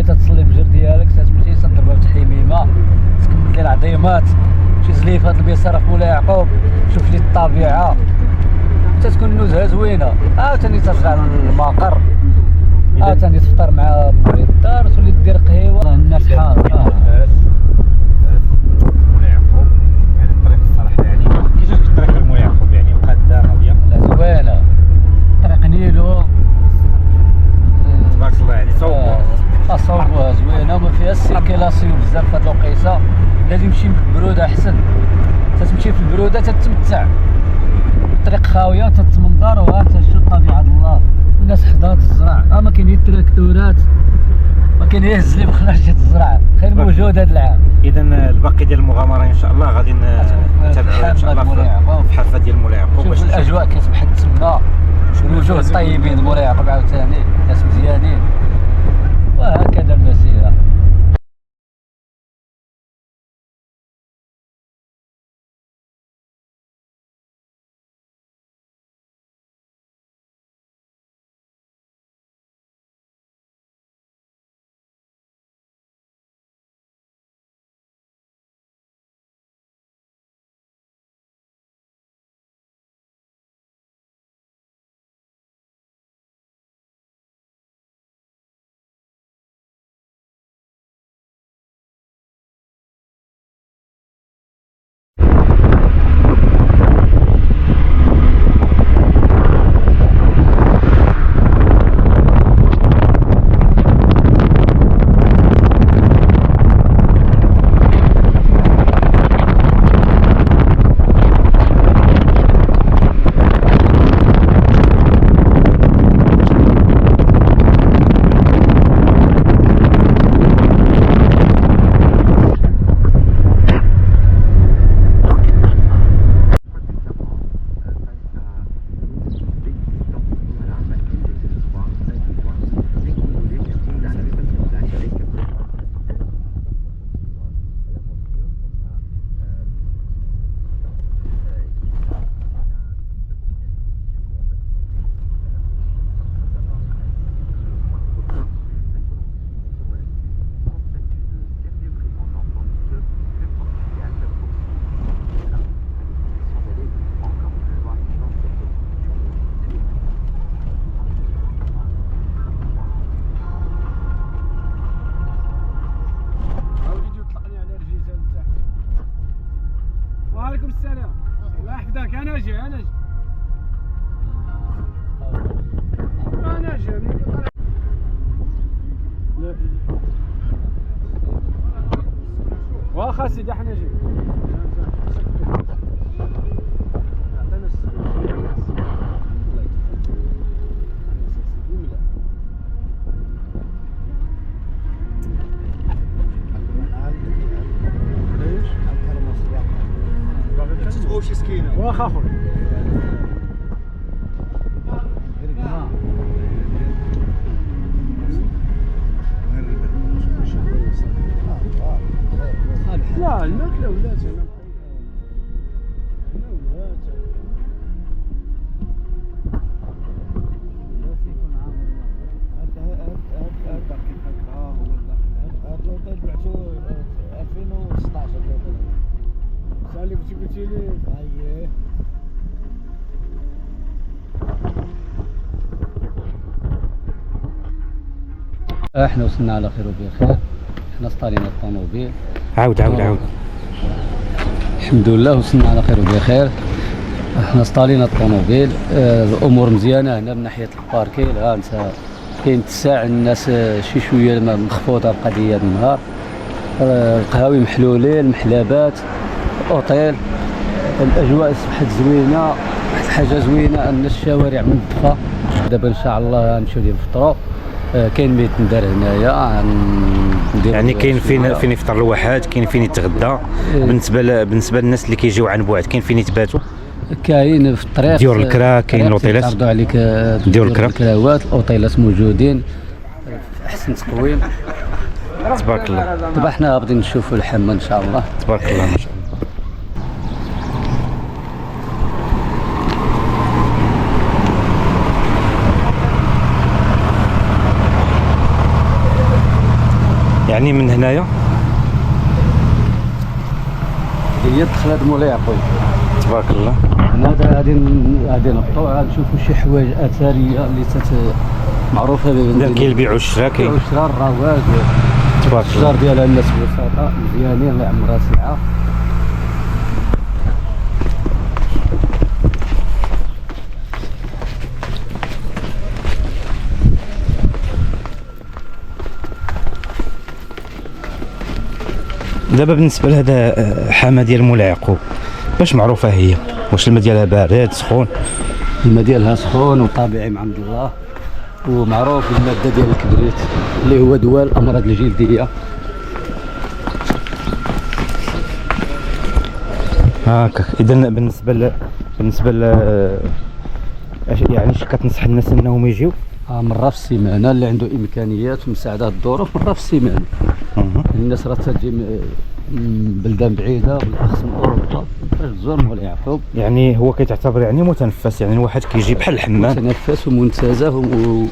تتصلي الفجر ديالك تمشي تضرب بتحيميمه تكمل دير عظيمات شي زليفات البيسره في مولاي يعقوب شوف لي الطبيعه تتكون نزهه زوينه عاوتاني ترجع للمقر عاوتاني تفطر مع مولاي الدار تولي دير قهيوه الناس حار مولاي يعقوب يعني الطريق الصراحه يعني كيفاش الطريق لمولاي يعقوب يعني مقاده ناضيه لا زوينه طريق نيلو تبارك الله يعني صوبوها زوينه وما فيهاش السيركيلاسيون بزاف في هاد الوقيته لازم تمشي بالبروده احسن تتمشي في البروده تتمتع الطريق خاويه تتمنظر وها انت شوف طبيعه الله الناس حدات الزرع ما كاين هي التراكتورات ما كاين هي الزليب خلاص جات الزرع خير موجود هذا العام. اذا الباقي ديال المغامره ان شاء الله غادي نتابعوها ان شاء الله في حافه ديال مولاي يعقوب باش الاجواء كتبحث تما الوجوه الطيبين مولاي يعقوب عاوتاني ناس مزيانين وهكذا المسيره. وعليكم السلام الله يحفظك. انا جاي واخا سيدي احنا جاي تبغوا شي سكينه واخا خويا لا الماكله ولات انا اللي قلتي لي اييه احنا وصلنا على خير وبخير. احنا سطالينا الطوموبيل عاود الحمد لله وصلنا على خير وبخير. احنا سطالينا الطوموبيل الامور مزيانه هنا من ناحيه الباركين ها انت كاين اتساع الناس شي شويه مخفوضه القضيه النهار القهاوي محلولين المحلابات اوتيل الاجواء اصبحت زوينه واحد الحاجه زوينه ان الشوارع منظفه. دابا ان شاء الله نمشيو نفطروا كاين ميت ندار هنايا يعني كاين فين يفطر الواحد كاين فين يتغدى بالنسبه للناس اللي كيجيو عن بعد كاين فين يتباتوا كاين في الطريق ديور الكرا كاين الاوتيلات يعرضوا عليك ديور الكراوات الاوتيلات موجودين في احسن تقويم تبارك الله. دابا حنا غادي نشوفوا الحمى ان شاء الله تبارك الله ما شاء الله. يعني من هنايا هي دخلت مولاي عقوي. تبارك الله. هنا غادي نهبطوا عاد نشوفوا شي حوايج اثريه اللي معروفه اذا كاين البيع والشراء، كاين الشجر الرواق تبارك الله. الشجر ديالها الناس بساطه مزيانين الله يعمرها ساعه. دابا بالنسبه لهذا حامه ديال مولاي يعقوب باش معروفه هي؟ واش الماء ديالها بارد سخون؟ الماء ديالها سخون وطبيعي من عند الله، ومعروف بالماده ديال الكبريت اللي هو دواء الامراض الجلديه. هاكاك. اذا بالنسبه يعني اش كتنصح الناس انهم يجيو؟ مره في السيمانه اللي عنده امكانيات ومساعده الظروف، مره في السيمانه. الناس راه تجي من بلدان بعيده بالاخص من اوروبا باش تزور مولاي يعقوب. يعني هو كيتعتبر يعني متنفس، يعني الواحد كيجي بحال الحمام، متنفس ومنتزه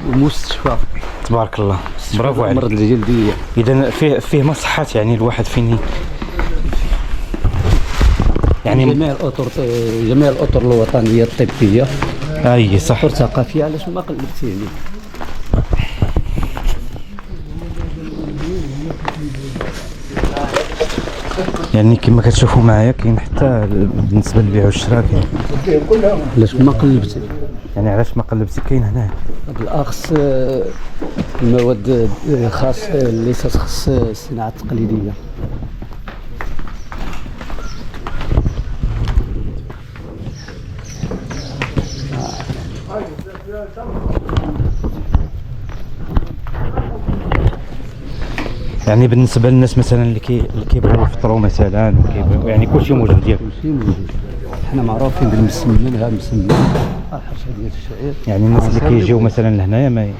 ومستشفى. تبارك الله. برافو عليك. الامراض الجلديه. اذا فيه مصحات، يعني الواحد فين يعني جميع الاطر الوطنيه الطبيه. اي صح. والثقافيه. علاش ما قلبتيني؟ يعني كما كتشوفوا معايا كاين حتى بالنسبه للبيع والشراء كاين. علاش ما قلبتي؟ يعني علاش ما قلبتي؟ كاين هنا بالاخص المواد خاص اللي تخص الصناعه التقليديه. يعني بالنسبه للناس مثلا اللي كيبغيو يفطروا مثلا، يعني كلشي موجود ديالك. كلشي موجود. حنا معروفين بالمسمن، ها مسمن الحرشه ديال الشعير. يعني الناس اللي كيجيو مثلا لهنايا ما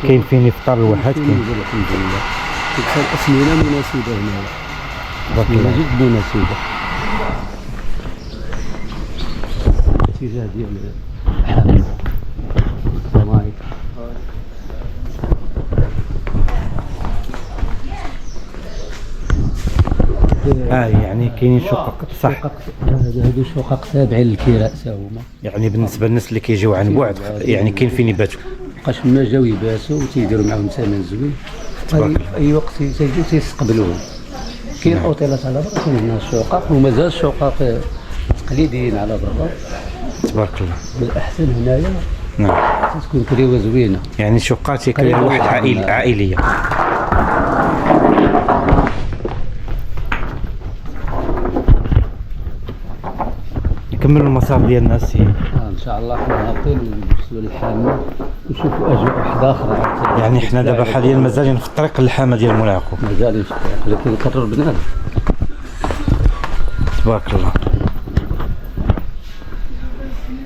كاين فين يفطر الواحد. كاين الحمد لله. كتكون الاسمنه مناسبه هنا. تبارك الله. جد مناسبه. الاتجاه ديال الحامل. السلام عليكم. يعني كاينين شقق صح. هادو شقق تابعين للكراء تا هما. يعني بالنسبه للناس اللي كيجيو عن بعد يعني كاين فين يباتوا. بقاش ما جاو يباتوا وتيديروا معاهم ثمن زوين. تبارك اي وقت تيجيو تيستقبلوهم. كاين اوتيلات على برا، كاين هنا الشقق ومازال الشقق تقليديين على برا. تبارك الله. بالاحسن هنايا نعم تكون كريوه زوينه. يعني شقات يكون واحد عائليه. نكملوا المسار ديال الناس. ان شاء الله حنا هابطين ونوصلوا للحامه ونشوفوا اجواء واحده اخرى. يعني حنا دابا حاليا مازالين في الطريق للحامه ديال مولاي يعقوب. مازالين في الطريق ولكن قربنا له. تبارك الله.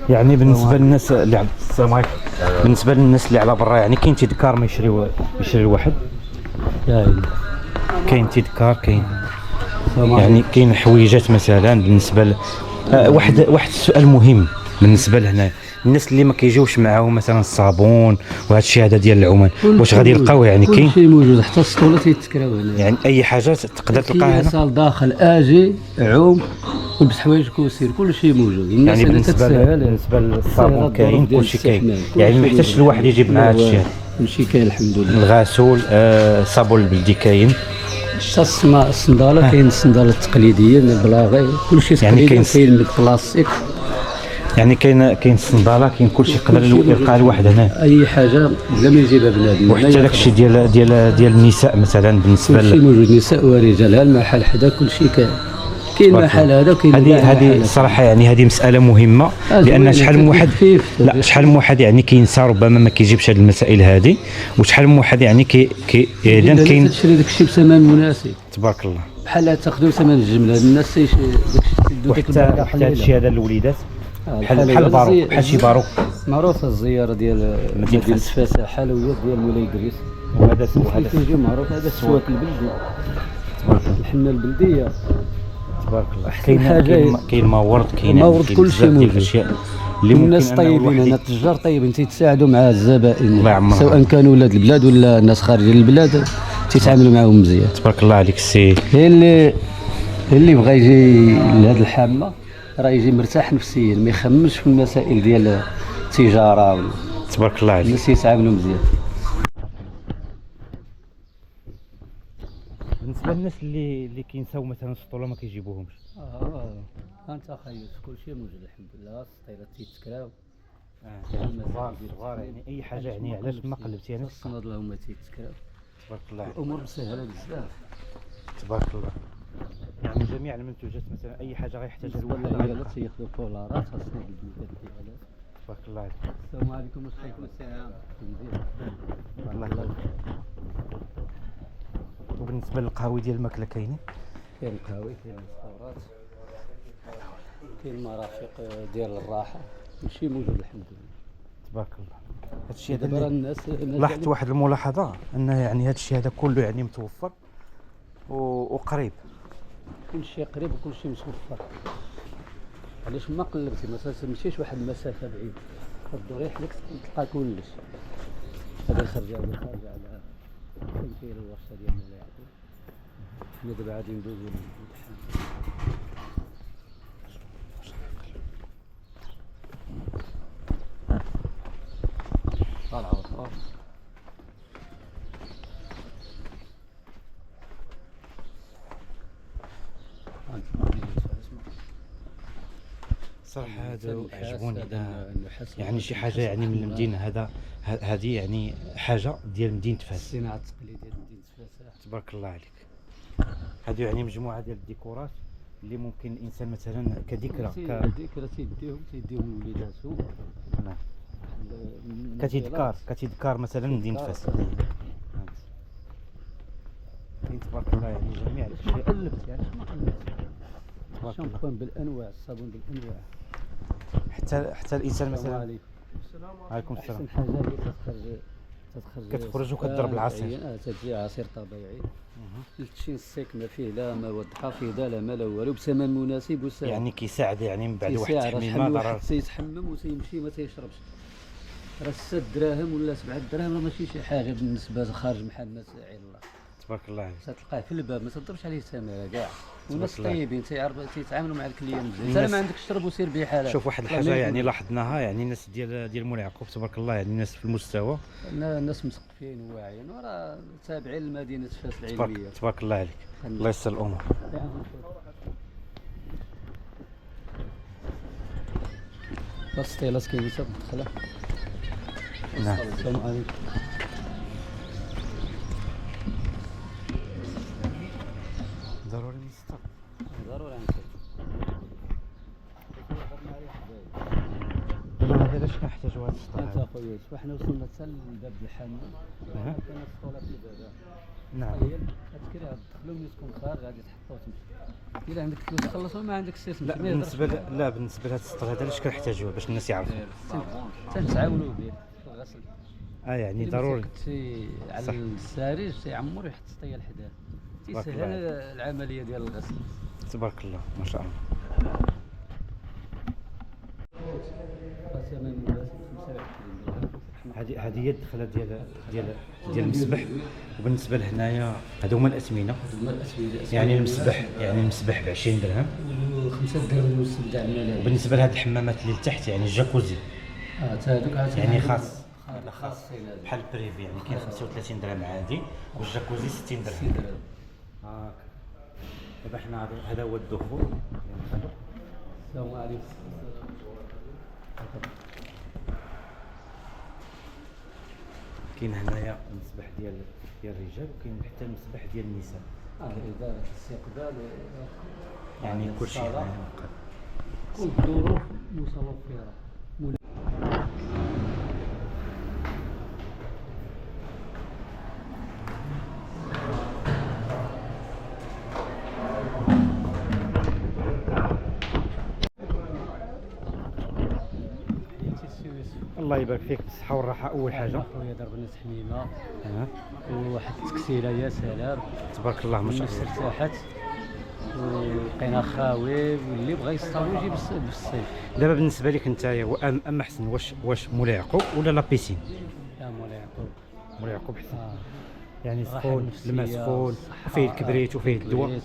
يعني بالنسبه للناس اللي على السلام عليكم. بالنسبه للناس اللي على برا يعني كاين تذكار ما يشري الواحد. كاين تذكار كاين يعني كاين حويجات مثلا بالنسبه واحد السؤال مهم بالنسبه لهنا الناس اللي ما كيجيوش معاهم مثلا الصابون وهذا الشيء هذا ديال العمان، واش غادي يلقاو؟ يعني كاين كلشي موجود حتى السطوله تيتكراو هنا. يعني اي حاجه تقدر تلقاها هنا. صال داخل اجي عوم ولبس حوايجك وسير كلشي موجود. يعني بالنسبه للصابون كاين كلشي كاين، يعني ما يحتاجش الواحد يجيب معاه هذا الشيء. كلشي كاين الحمد لله. الغسول الصابون البلدي كاين. الصنداله كاين الصنداله التقليديه من البلاغي كلشي تقليدي. يعني كاين من الكلاسيك، يعني كاين الصنداله كاين كلشي يقدر يلقى الواحد هنا. اي حاجه بلا ما يجيبها بنادم. وحتى داك الشيء ديال النساء مثلا بالنسبه كلشي موجود، نساء ورجال. المحل حدا كلشي كاين محل هذا وكاين هذه الصراحه يعني هذه مساله مهمه لان شحال من واحد شحال من واحد يعني كينسى ربما ما كيجيبش هذه المسائل هذه، وشحال من واحد يعني اذا كاين تشري داك الشيء بثمن مناسب. تبارك الله. بحال تاخذوا ثمن الجمله الناس داك الشيء حتى هذا الشيء هذا الوليدات بحال البارو بحال شي بارو معروفه الزياره ديال مدينه فاسا حلويات ديال مولاي ادريس. وهذا كيجي معروف هذا السواق البلدي الحنه البلديه. تبارك الله. كاين ماورد كاين كلشي موجود. اللي الناس طيبين هنا التجار طيبين تيتساعدوا مع الزبائن سواء كانوا ولاد البلاد ولا الناس خارج البلاد تيتعاملوا معاهم مزيان. تبارك الله عليك السي. هي اللي بغى يجي لهاد الحامه راه يجي مرتاح نفسيا، ما يخممش في المسائل ديال التجاره ولا. تبارك الله عليك. الناس يتعاملوا مزيان. بالنسبه للناس اللي كينساو مثلا السطوله ما كيجيبوهمش. انت خيط كلشي موجود الحمد لله، السطيلات تيتكراو. صغار يعني اي حاجه يعني علاش ما قلبتي انا الصناد لهم ما تيتكراو. تبارك الله عليك. الامور مسهله بزاف. تبارك الله. يعني جميع المنتوجات مثلا اي حاجه غيحتاجها ولا ديالها تياخذوا كولارات خاصنا البنيكات ديالها. تبارك الله عليك. السلام عليكم وعليكم السلام. الله يخليك. وبالنسبه للقهاوي ديال الماكله كاينين؟ كاين القهاوي، كاين الفطورات، كاين المرافق ديال الراحه، كلشي موجود الحمد لله. تبارك الله. هادشي هذا دابا اللي الناس لاحظت واحد الملاحظه انه يعني هادشي هذا كله يعني متوفر وقريب. كلشي قريب وكلشي متوفر. علاش ما قلبتي مثلا تمشيش واحد المسافه بعيد، الدور يحلك تلقى كلش. هذا خرجه على فين كاين الورشه ديال مولاي عبد. حنا دابا غادي ندوزو للامتحان. طالعه وطالعه. صراحه هذا عجبوني. يعني شي حاجه يعني من المدينه هذه يعني حاجه ديال مدينه فاس. الصناعه التقليديه ديال مدينه فاس. تبارك الله عليك. هذو يعني مجموعه ديال الديكورات اللي ممكن الانسان مثلا كذكرى كذكرى تيديهم لوليداتهم. نعم. كتذكار مثلا مدينه فاس. كاين تبارك الله يعني جميع الاشياء. قلبت يعني ما قلبت. الشامبوان بالانواع، الصابون بالانواع. حتى الانسان مثلا. عليكم السلام. احسن حاجه هي كتخرج وكتضرب العصير. تجي عصير طبيعي. التشين السيك ما فيه لا ما وضحى فيه لا ما لا والو، بثمن مناسب وسهل. يعني كيساعد يعني من بعد واحد التحميمه ضرر. تيتحمم وتيمشي ما تيشربش. راه 6 دراهم ولا 7 دراهم راه ماشي شي حاجه بالنسبه لخارج محل ما ساعي الله. تبارك الله عليك. تلقاه في الباب ما تضربش عليه ثمن كاع. والناس طيبين تيتعاملوا مع الكليان مزيان. انت ما عندكش تشرب وسير بحالك. شوف واحد الحاجه يعني لاحظناها، يعني الناس ديال مولاي يعقوب تبارك الله يعني الناس في المستوى. الناس مثقفين وواعيين وراه تابعين لمدينه فاس العلميه. تبارك الله عليك. الله يسر الامور. السطيلات كاين تدخلها. نعم. السلام عليكم. ضروري نسطر. ضروري نسطر. دابا هذا علاش كنحتاجو هذا السطر؟ انت اخويا وحنا وصلنا حتى لباب الحمام. كاين السطوله في الباب. نعم. تكري تدخلوا ملي تكون خارج غادي تحطوه تمشي. الا عندك فلوس تخلصوا ما عندك سير. لا بالنسبه لهذا السطر هذا علاش كنحتاجوه باش الناس يعرفوا. تنتعاونوا به في الغسل. يعني ضروري. على السارج تيعمر يحط السطيه لحداه. تيسهل العمليه ديال الغسل. تبارك الله ما شاء الله. هذه هي الدخله ديال المسبح. وبالنسبه لهنايا هادو هما الاثمنه. يعني المسبح ب 20 درهم و5 درهم ونص تاع الملاهي. وبالنسبه لهاد الحمامات اللي لتحت يعني الجاكوزي هذوك يعني خاص بحال بريفي يعني كاين 35 درهم عادي والجاكوزي 60 درهم. هاك دابا حنا هذا هو الدخول. السلام عليكم. كاين هنايا المسبح ديال الرجال وكاين حتى المسبح ديال النساء. إدارة الاستقبال يعني كلشي هنايا كل الظروف متوفرة. الله يبارك فيك بالصحة والراحة أول حاجة. خويا ضربنا تحميمة وواحد التكسيلة يا سلام تبارك الله ما شاء الله. الناس ارتاحت ولقينا خاوي واللي بغى يصطادو يجي بالصيف. دابا بالنسبة لك نتايا أما حسن واش مولاي يعقوب ولا لا بيسين؟ لا مولاي يعقوب. مولاي يعقوب حسن. يعني الراحة سخون، النفسية، الماء سخون، الصحة، وفيه الكبريت وفيه الدواء.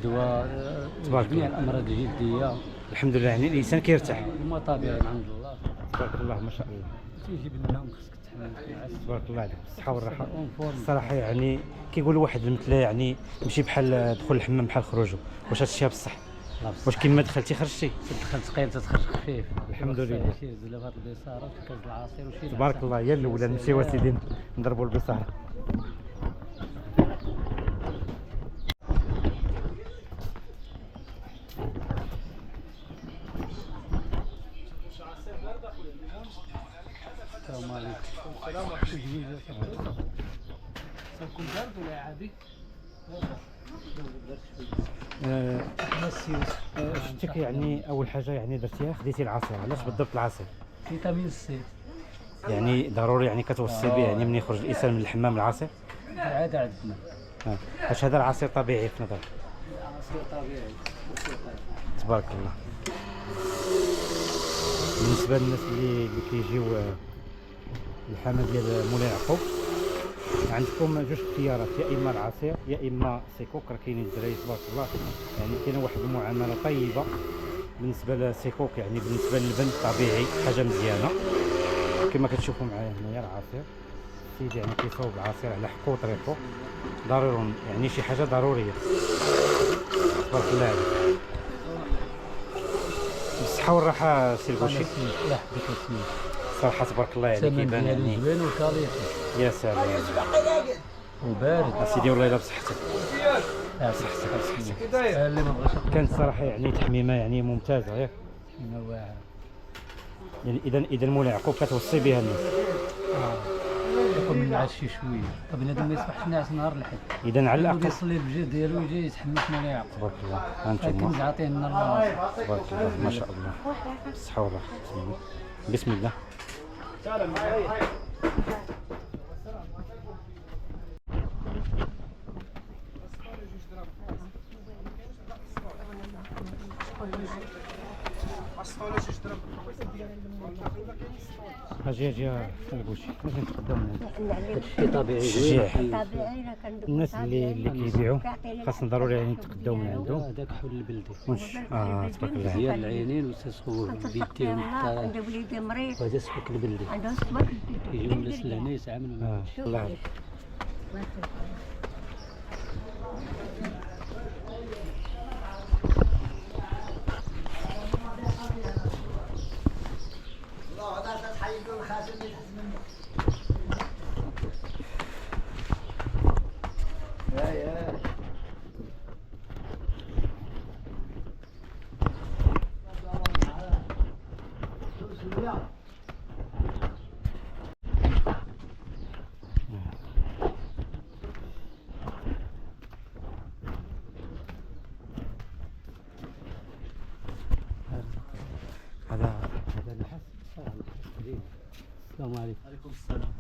دواء تبارك جميع الله. الامراض الجلديه. الحمد لله، يعني الانسان كيرتاح. هما طبيعي الحمد لله. تبارك الله ما شاء الله. تيجي بالنوم خصك تحمل. تبارك الله عليك، الصحه والراحه. اون فورم. الصراحه يعني كيقول واحد المثل يعني ماشي بحال دخول الحمام بحال خروجه. واش هادشي بصح؟ واش كيما دخلتي خرجتي؟ تدخل ثقيل تتخرج خفيف. الحمد لله. شي زلف هاد البصاره وشي كاس العصير وشي تبارك الله. يا الاولى نمشيو اسيدي نضربوا البصاره. السلام عليكم. ساكن بارد ولا عادي؟ شتك يعني اول حاجه يعني درتيها خديتي العصير. علاش بالضبط العصير؟ فيتامين سي يعني ضروري يعني كتوصي به يعني ملي يخرج الانسان من الحمام العصير. عاد عندنا واش هذا العصير طبيعي في نظرك؟ عصير طبيعي. تبارك الله. بالنسبه للناس اللي كيجيو الحمام ديال مولاي يعقوب، عندكم جوج اختيارات، يا اما العصير يا اما سيكوك. راه كاينين الدراري تبارك الله يعني كاينه واحد المعامله طيبه بالنسبه للسيكوك. يعني بالنسبه للبن طبيعي حاجه مزيانه كما كتشوفوا معايا هنايا العصير. السيد يعني كيصاوب العصير على حقو طريقو، ضروري يعني شي حاجه ضروريه. تبارك الله عليك. بالصحه والراحه سي البوشي. لا حبيت اسمي صراحه تبارك الله عليك كيبان يعني. زوين وكاليتي يا سلام وبارد. سيدي والله الا بصحتك. صحتك اللي ما بغاش كانت صراحه يعني تحميمه يعني ممتازه ياك. يكون واعر. يعني اذا مولاي يعقوب كتوصي بها الناس. يكون من العاش شي شويه. بنادم ما يصبحش ناعس نهار الحد. اذا على يبغي الاقل يصلي البجير ديالو يجي يتحمس مولاي يعقوب. تبارك الله. لكن هانتوما زعطيه لنا الله. تبارك الله ما شاء الله. الصحه والراحه. بسم الله. اجي البوشي اجي نتقداو من هنا. هادشي طبيعي الشجاع. طبيعي راه كندوق الناس اللي كيبيعوا خاصنا ضروري يعني نتقداو من عندهم. هذاك حول البلدي تبارك الله. ديال العينين وتسخوه بيديهم عند وليدي مريض وهذا سبك البلدي عنده صبر يجيو الناس لهنا يتعاملوا معاه. الله عليك. هذا النحاس. السلام عليكم. عليكم السلام.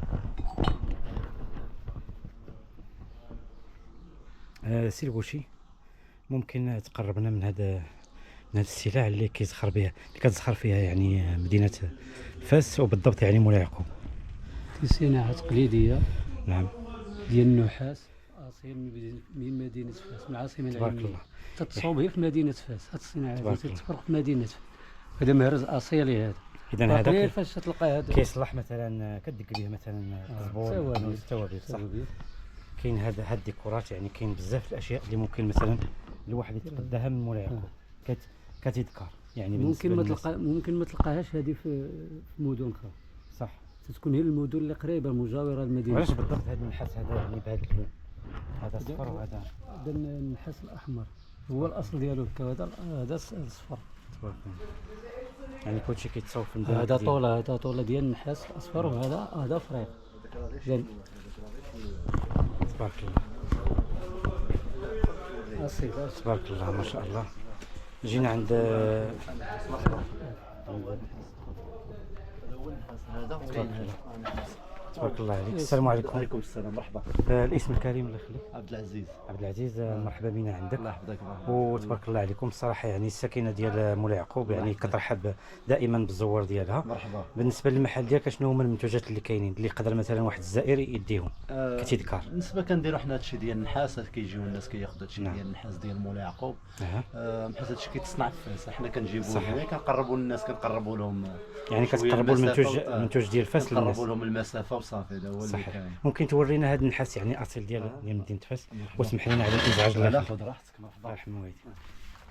سي البوشي، ممكن تقربنا من هذا السلع اللي كتزخر فيها يعني مدينة فاس وبالضبط يعني مولاي يعقوب. في صناعة تقليدية نعم ديال النحاس أصيل من مدينة فاس من العاصمة تبارك العلمية. الله. تتصوب هي في مدينة فاس. هاد الصناعة تبارك هذه الله. تتفرق في مدينة فاس. هذا مهرز أصيلي هذا. إذا باقي هذاك فاش تلقى هذا كيصلح مثلا كدق به مثلا الزبون أو التوابل صح. كاين هاد الديكورات يعني كاين بزاف الاشياء اللي ممكن مثلا الواحد يتقداها من مولاي يعقوب كتذكر يعني ممكن ما تلقاهاش هذه في مدن اخرى. صح. تكون هي المدن اللي قريبه المجاوره للمدينه. وعلاش بالضبط هذا النحاس هذا يعني بهذا اللون؟ هذا صفر وهذا هذا النحاس الاحمر هو الاصل ديالو هكا. هذا الصفر تبارك الله. يعني كلشي كيتصاوب في المدينه. هذا طوله ديال النحاس الاصفر وهذا فريق ديال تبارك الله. اصيل. تبارك الله ما شاء الله. جينا عند هذا تبارك الله. تبارك الله عليك. السلام عليكم. وعليكم السلام، مرحبا. الاسم الكريم الله يخليك. عبد العزيز. عبد العزيز، مرحبا بنا عندك. الله يحفظك. وتبارك الله عليكم. الصراحه يعني الساكنه ديال مولاي يعقوب يعني كترحب دائما بالزوار ديالها. مرحبا. بالنسبه للمحل ديالك شنو هما المنتوجات اللي كاينين اللي يقدر مثلا واحد الزائري يديهم كتذكار؟ بالنسبه كنديروا حنا هادشي ديال النحاس، كيجيو الناس كياخذوا هادشي ديال النحاس ديال مولاي يعقوب. بحيث هادشي كيتصنع في فاس، حنا كنجيبوه هنا كنقربوا للناس، كنقربوا لهم يعني كتقربوا المنتوج ديال فاس للناس، كنقربوا لهم المسافه وصافي. هذا هو اللي كاين. ممكن تورينا هذا النحاس يعني اصيل ديال مدينه فاس؟ واسمح لنا على الازعاج. لا خذ راحتك. مرحبا. الله يرحم والديك.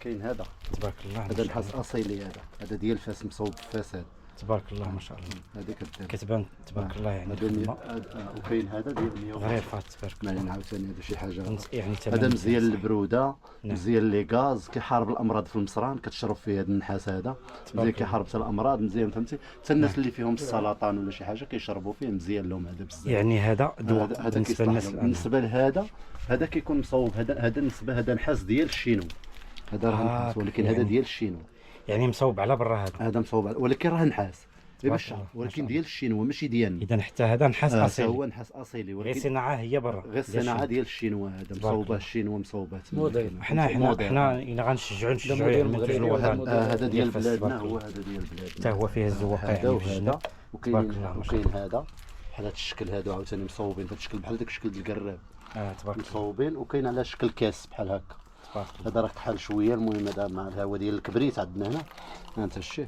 كاين هذا تبارك الله. هذا نحاس اصيلي، هذا ديال فاس مصوب في فاس. هذا تبارك الله ما شاء الله. هذه كتبان تبارك الله يعني. وكاين هذا ديال 100 غير فات تبارك الله. ما عاوتاني هذا شي حاجه يعني هذا مزيان للبروده، مزيان لي غاز، كيحارب الامراض في المصران، كتشرب فيه هذا النحاس هذا مزيان، كيحارب حتى الامراض مزيان، فهمتي؟ حتى الناس اللي فيهم السرطان ولا شي حاجه كيشربوا فيه، مزيان لهم هذا بزاف. يعني هذا دواء هذا بالنسبه للناس. بالنسبه لهذا هذا كيكون مصوب، هذا نسبه، هذا نحاس ديال الشينو، هذا راه نحاس ولكن هذا ديال الشينو، يعني مصوب على برا. هذا مصوب ولكن راه نحاس بالشعر، ولكن ديال الشينوا ماشي ديالنا. اذا حتى هذا نحاس اصيلي. هو نحاس اصيلي، ولكن غير الصناعه هي برا، غير الصناعه ديال الشينوا. هذا مصوبه الشينوا، مصوبات موديل. حنا الا غنشجعوا يعني المنتوج الوطني. هذا ديال بلادنا، هو هذا ديال بلادنا، حتى هو فيه الزواقه هذا يعني. وكاين هذا بحال هذا الشكل، هذا عاوتاني مصوبين بهذا الشكل بحال داك الشكل ديال القراب. تبارك الله. مصوبين وكاين على شكل كاس بحال هكا. هذا راه كحل شويه. المهم هذا مع الهواء ديال الكبريت عندنا هنا. انت الشيء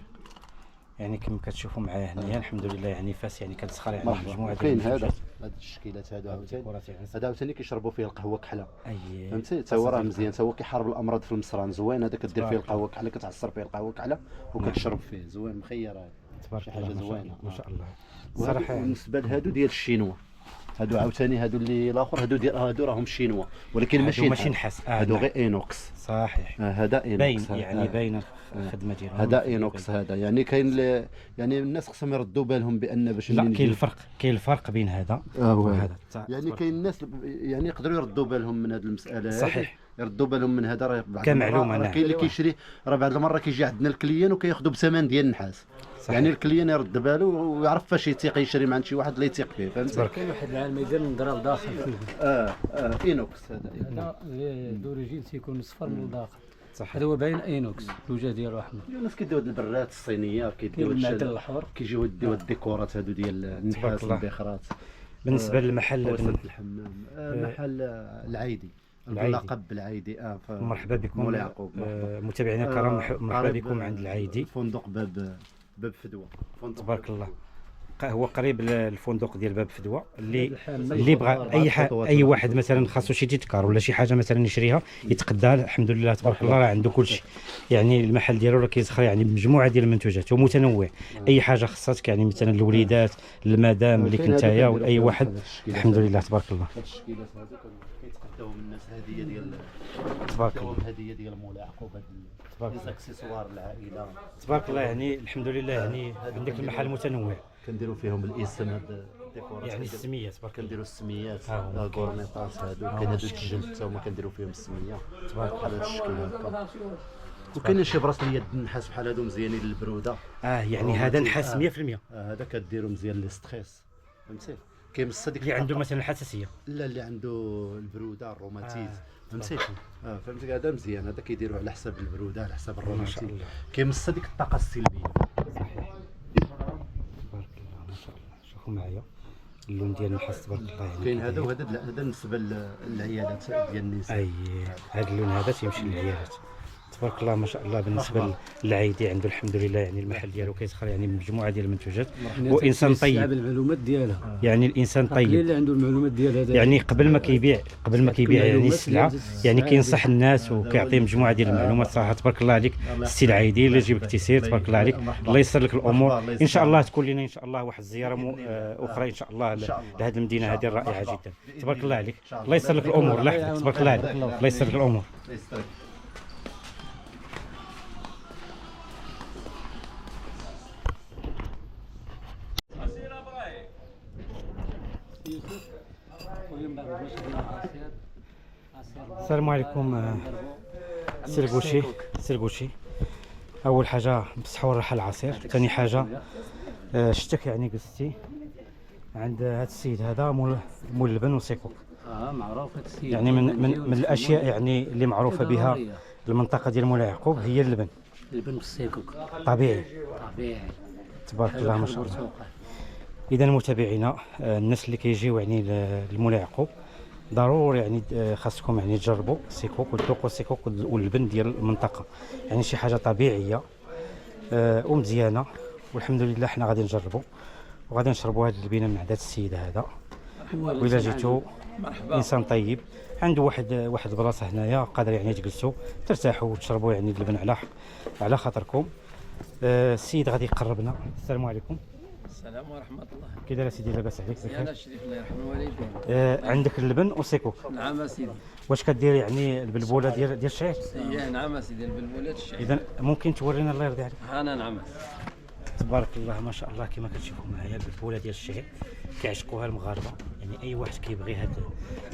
يعني كما كتشوفوا معايا هنايا الحمد لله يعني فاس يعني كتسخر يعني مجموعه ديال هذا التشكيلات. هذا عاوتاني كيشربوا فيه القهوه كحله، فهمتي؟ حتى هو راه مزيان، حتى هو كيحارب الامراض في المصران. زوين هذا كدير فيه القهوه كحله، كتعصر فيه القهوه كحله وكتشرب فيه. زوين مخير هذا، تبارك الله. حاجه زوينه ما شاء الله. صراحه بالنسبه لهادو ديال الشينوا، هادو عاوتاني هادو اللي الاخر هادو راهم شينوا ولكن ماشي نحاس. هادو غير اينوكس. صحيح. هذا اينوكس باين يعني باين الخدمه ديالهم. هذا اينوكس. هذا يعني كاين يعني الناس خصهم يردوا بالهم بان باش لا كاين الفرق بين هذا وهذا. يعني كاين الناس يعني يقدروا يردوا بالهم من هذه المساله. صحيح. يردوا بالهم من هذا. راه كمعلومه كاين اللي كيشري، راه بعض المره كيجي عندنا الكليان وكياخذوا بثمن ديال النحاس. يعني الكليان يرد باله ويعرف فاش يثيق يشري من عند شي واحد اللي يثيق فيه، فهمت؟ كاين واحد العالم يدير النظره لداخل فيه. اينوكس. هذا دوريجين تيكون مصفر من الداخل. صح. هذا هو باين اينوكس الوجه ديالو احمر. الناس كيديو هاد البرات الصينيه، كيديو المعدن الحمر، كيجيو يديو الديكورات هادو ديال النحاس والبخرات. بالنسبه للمحل الحمام، محل العايدي، اللقب بالعايدي. مرحبا بكم متابعينا الكرام، مرحبا بكم عند العايدي، فندق باب فدوى. تبارك الله. هو قريب للفندق ديال باب فدوى. اللي بغى اي واحد مثلا خاصو شي تذكار ولا شي حاجه مثلا يشريها يتقداها. الحمد لله تبارك الله راه عنده كل شيء. يعني المحل ديالو راه كيزخر يعني بمجموعه ديال المنتوجات ومتنوع. اي حاجه خصاتك يعني مثلا الوليدات، المدام اللي كنتايا ولا اي واحد. الحمد لله تبارك الله. التشكيلات هذوك كيتقداو من الناس هديه ديال تبارك الله، هديه ديال مولاي يعقوب. هاد الاكسسوار العائله تبارك الله. يعني الحمد لله يعني عندك المحل متنوع. كنديروا فيهم الاسم، هاد الديكورات يعني السميات تبارك الله. كنديروا السميات، الكورنيطات هادو. كاين هادو الجلد حتى هما كنديروا فيهم السميه بحال هاد الشكل هكا. وكاين شي براس اليد النحاس بحال هادو مزيانين للبروده. يعني هذا نحاس 100%. هذا كديروا مزيان لي ستريس، فهمتي؟ كيمص ديك اللي عنده مثلا الحساسيه، لا اللي عنده البروده، الروماتيز، فهمتي؟ فهمتي؟ هذا مزيان، هذا كيديروا على حساب البروده، على حساب الروماتيز، كيمص ديك الطاقه السلبيه. صحيح. تبارك الله ما شاء الله. شوفوا معايا اللون ديال النحاس تبارك الله. يعني كاين هذا وهذا. هذا بالنسبه للعيادات ديال النساء. هذا اللون هذا تيمشي للعيادات تبارك الله ما شاء الله. بالنسبه للعايدي عنده الحمد لله يعني المحل ديالو كيسخر يعني مجموعه ديال المنتوجات. وانسان طيب، المعلومات ديالها. يعني الانسان طيب اللي عنده المعلومات ديال هذا، يعني قبل ما كيبيع يعني السلعه يعني كينصح الناس وكيعطي مجموعه ديال المعلومات. صراحه تبارك الله عليك السي العايدي، اللي جيبك تيسير تبارك الله عليك. الله ييسر لك الامور ان شاء الله. تكون لنا ان شاء الله واحد الزياره اخرى ان شاء الله لهذه المدينه هذه الرائعه جدا. تبارك الله عليك. الله ييسر لك الامور. الله يحفظك تبارك الله عليك. الله ييسر لك الامور. السلام عليكم. سير بوشي. اول حاجه بصحوا الراحه العصير. ثاني حاجه شتك يعني قصتي عند هذا السيد هذا مول اللبن وسيكوك. معروف هذا السيد. يعني من الاشياء يعني اللي معروفه بها المنطقه ديال مولاي يعقوب هي اللبن. اللبن بالسيكوك. طبيعي. تبارك الله ما شاء الله. اذا متابعينا الناس اللي كيجيو يعني لمولاي يعقوب ضروري يعني خاصكم يعني تجربوا السيكوك وتذوقوا السيكوك واللبن ديال المنطقه، يعني شي حاجه طبيعيه ومزيانه، والحمد لله حنا غادي نجربوا وغادي نشربوا هذه اللبنه من عند هذا السيد هذا. وإلا جيتوا انسان طيب عنده واحد البلاصه هنايا قادر يعني تجلسوا ترتاحوا وتشربوا يعني اللبن على خاطركم. السيد غادي يقربنا. السلام عليكم. السلام ورحمة الله. كي داير سيدي؟ لاباس عليك؟ يا الشريف الله يرحم الوالدين. عندك اللبن وسيكوك؟ نعم سيدي. واش كدير يعني البلبوله ديال الشعير؟ نعم سيدي البلبولات الشعير. اذا ممكن تورينا الله يرضي عليك؟ انا نعم. تبارك الله ما شاء الله. كما كتشوفوا معايا البلبوله ديال الشعير كيعشقوها المغاربه، يعني اي واحد كيبغي هاد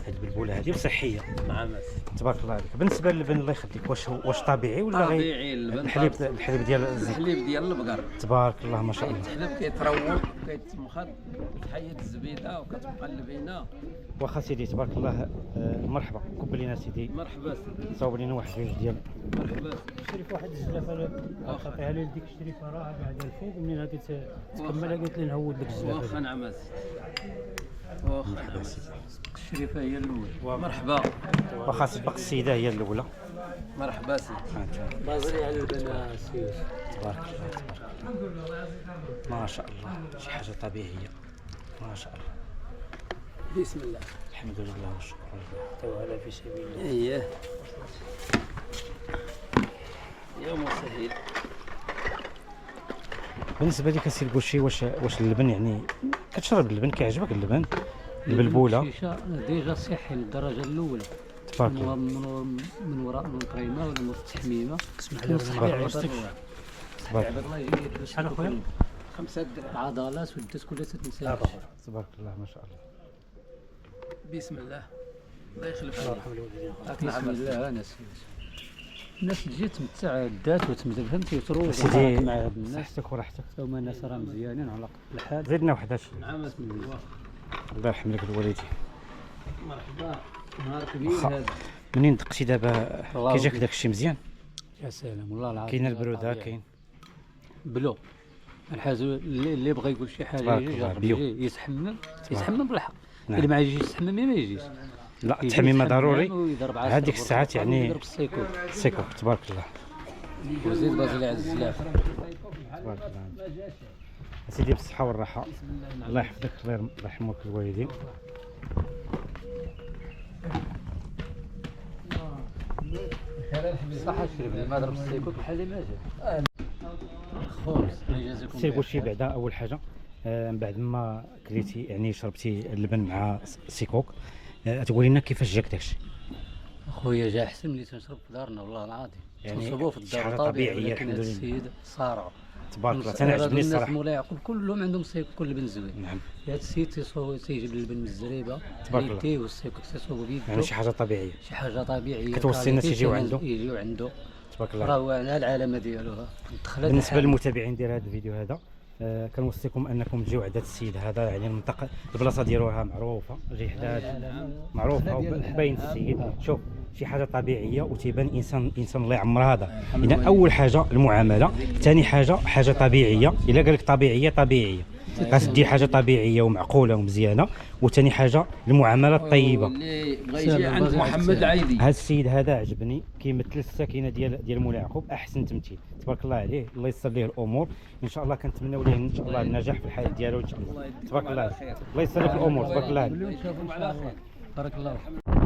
البلبوله هذه وصحيه. نعم. تبارك الله عليك. بالنسبه للبن الله يخليك واش طبيعي ولا طبيعي؟ اللبن الحليب ديال الزيت؟ الحليب ديال البقر. تبارك الله ما شاء الله. الحليب كيتروق وكيتمخض كتحيد الزبيده وكتبقى اللبنه. واخا سيدي تبارك الله. مرحبا. كب لينا سيدي. مرحبا سيدي. صاوب لينا واحد جوج ديال. مرحبا. شريف واحد الزلافه عطيها لي لديك الشريفه راه بعد الفوق ومنين غادي تكملها قلت لي نهود لك الزلافه. واخا نعم واخا نعم. الشريفه هي الاولى. مرحبا. واخا سبق السيده هي الاولى. مرحبا سيدي. بازري على البن سيدي. تبارك الله ما شاء الله. شي حاجه طبيعيه ما شاء الله. بسم الله. الحمد لله والشكر لله. توهلا في سبيل الله. اييه يوم سهيل. بالنسبه لك سي البوشي واش اللبن يعني كتشرب اللبن؟ كيعجبك اللبن البلبوله؟ الشيشه ديجا صحي للدرجه الاولى. تبارك الله. من وراء من كريمه ولا من التحميمه. اسمح لي تبارك الله يجي شحال اخويا؟ 5 درهم. عضلات والدس كلها تتنسى. تبارك الله ما شاء الله. بسم الله. الله يخلف عليك. بسم الله. انا الناس تجي تمتع دات وتمتع فهمتي تروح سيدي مع هاد الناس. صحتك وراحتك. هما الناس راه مزيانين على كل حال. زيدنا واحد هادشي. نعم بسم الله. الله يرحم لك الوالدين. مرحبا. نهار كبير واخا. هذا. منين دقتي دابا كيجاك داك الشيء مزيان؟ يا سلام والله العظيم. كاين البروده كاين بلو. الحاجه اللي بغى يقول شي حاجه تبارك يجي الله. يجرب بيو. يجي يتحمم بالحق. نعم. اللي ما يجيش يتحمم ما يجيش. لا يجي التحميمه يتحمم ضروري. ويضرب على هذيك السرب الساعات والرقبة يعني ويضرب السيكوك. سيكو. تبارك الله. وزيد بازلي على الزلاف. تبارك الله. سيدي بالصحه والراحه. الله يحفظك. الله يرحمك الوالدين. صح الشريف ما ضرب السيكوك بحال اللي ما جا. خبز الله يجازيكم. سير قول شي بعدا اول حاجه من بعد ما كليتي يعني شربتي اللبن مع سيكوك تقول لنا كيفاش جاك داكشي؟ خويا جا احسن ملي تنشرب في دارنا والله العظيم. يعني تنشربوا في شي الدار حاجة طبيعي طبيعية ولكن الحمد هذا لله. السيد صارع. تبارك الله. تنعجبني الناس الصراحه. مولاي يعقوب كلهم عندهم سيكوك كل بن زوين. نعم. هذا السيد تيجيب اللبن من الزريبه تبارك الله. يديه والسيكوك تيصوبوا بيده. يعني شي حاجه طبيعيه. شي حاجه طبيعيه كتوصي الناس يجيو عنده. يجيو عنده. تبارك الله. راه هو على العلامه ديالو. بالنسبه للمتابعين ديال هذا الفيديو هذا كنوصيكم انكم تجيو عند هذا السيد هذا، يعني المنطقه البلاصه ديالوها معروفه. جاي حدا معروفه وباين السيد. شوف شي حاجه طبيعيه وتيبان انسان الله يعمر هذا. اذا اول حاجه المعامله، ثاني حاجه طبيعيه. الا قال لك طبيعيه خاص دير حاجه طبيعيه ومعقوله ومزيانه. وثاني حاجه المعامله الطيبه. اللي بغى يجي عند محمد العايدي. هذا السيد هذا عجبني كيمثل الساكنه ديال مولاي يعقوب احسن تمثيل. تبارك الله عليه. الله يسر ليه الامور ان شاء الله. كنتمناو ليه ان شاء الله النجاح في الحياه ديالو ان شاء الله. تبارك الله عليه. الله يسر لك الامور. تبارك الله عليه. نشوفكم على خير. بارك الله فيك.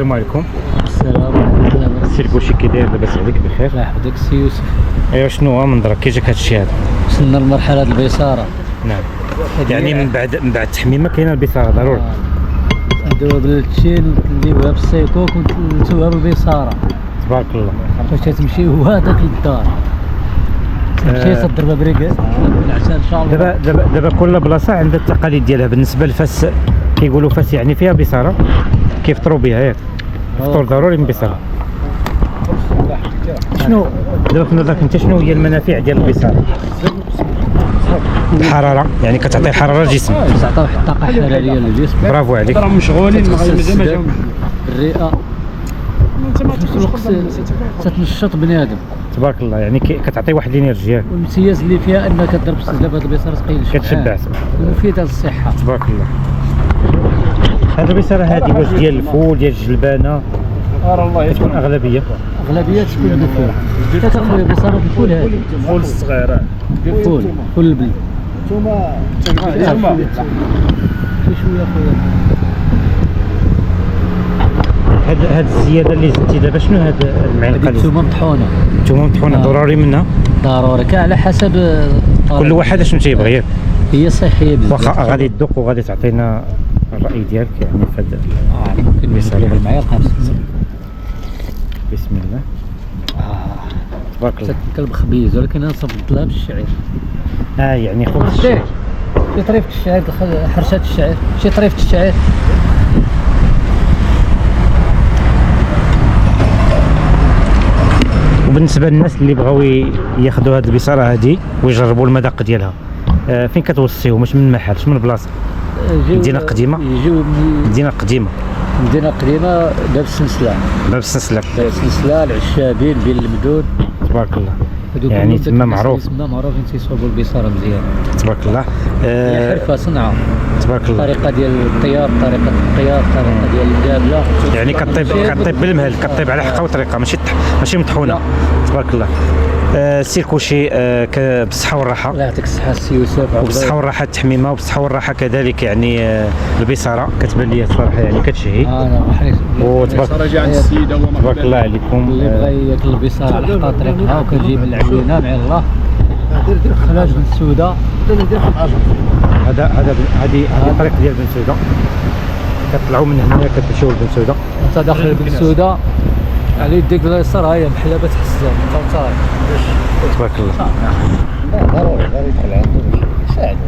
السلام عليكم. السلام عليكم. سير كلشي كي داير لاباس عليك بخير؟ الله يحفظك سي يوسف. ايوا شنو هو منظرك كي جاك هذا الشيء هذا؟ وصلنا لمرحلة البصارة. نعم. يعني من بعد التحميمه كاينه البصاره ضروري. ندوها بالتشين نديوها بالسيكوك ونتوها بالبصارة. تبارك الله. فاش تمشي هو هذاك للدار. تمشي تضرب بريكات العشاء ان شاء الله. دابا كل بلاصه عندها التقاليد ديالها. بالنسبه لفاس كيقولوا فاس يعني فيها بصاره كيفطروا بها ياك. الفطور ضروري من بصاره. شنو دابا في نظرك انت شنو هي المنافع ديال البصاره؟ الحراره، يعني كتعطي الحراره للجسم. تعطي واحد الطاقة حرارية للجسم. برافو عليك. راهم مشغولين الرئة. في نفس الوقت تتنشط بنادم. تبارك الله، يعني كتعطي واحد الانرجي. والامتياز اللي فيها انك تضرب السلسله بهذا البصاره تقيل كتشبع. ومفيده للصحه. تبارك الله. هذه البصاره هذه واش ديال الفول ديال الجلبانه؟ كتكون اغلبيه تكون الفول. تاخذ بصاره الفول هذه. الفول الصغير. الفول البلد. نتوما شويه خويا. هاد الزياده اللي زدتي دابا شنو هاد المعلقه؟ الثومه مطحونه. الثومه مطحونه ضروري منها؟ ضروري كاع على حسب كل واحد شنو تيبغي. هي صحيه بزاف. واخا غادي تذوق وغادي تعطينا الراي ديالك يعني في هاد ممكن نسلق المعلقه. بسم الله. تبارك الله. كلب خبيز ولكن انا صبت بالشعير. يعني خبز الشعير. شي طريفه الشعير حرشات الشعير. شي طريفه الشعير. وبالنسبه للناس اللي بغاو ياخذوا هذه البصاره هذه ويجربوا المذاق ديالها، فين كتوصيهم؟ واش من محل؟ واش من بلاصه؟ مدينه قديمه؟ يجيو مدينه قديمه. مدينه قديمه باب السنسله. باب السنسله. باب السنسله العشابين بين المدود. تبارك الله. يعني تما معروف. تما معروفين تيصوبوا البصاره مزيان. تبارك الله. هي حرفه صنعه. تبارك الله. الطريقه ديال الطياب، طريقه الطياب، الطريقه ديال الجابله. يعني كطيب بالمهل، كطيب على حقه وطريقه ماشي مطحونه. تبارك الله. سير كلشي بالصحه والراحه. الله يعطيك الصحه السي يوسف. وبالصحه والراحه التحميمه، وبالصحه والراحه كذلك يعني البصاره كتبان لي الصراحه يعني كتشهي. انا تبارك الله عليكم. اللي بغى ياكل البصاره على حقها طريقها وكنجي من العوينه مع الله. خلاج بن سوده. هذه الطريق ديال بن سوده. كتطلعوا من هنا كتمشيو لبن سوده. انت داخل بن سوده على يديك اليسار هي محلبه حسان. تبارك الله. ضروري يدخل عنده باش يساعدو.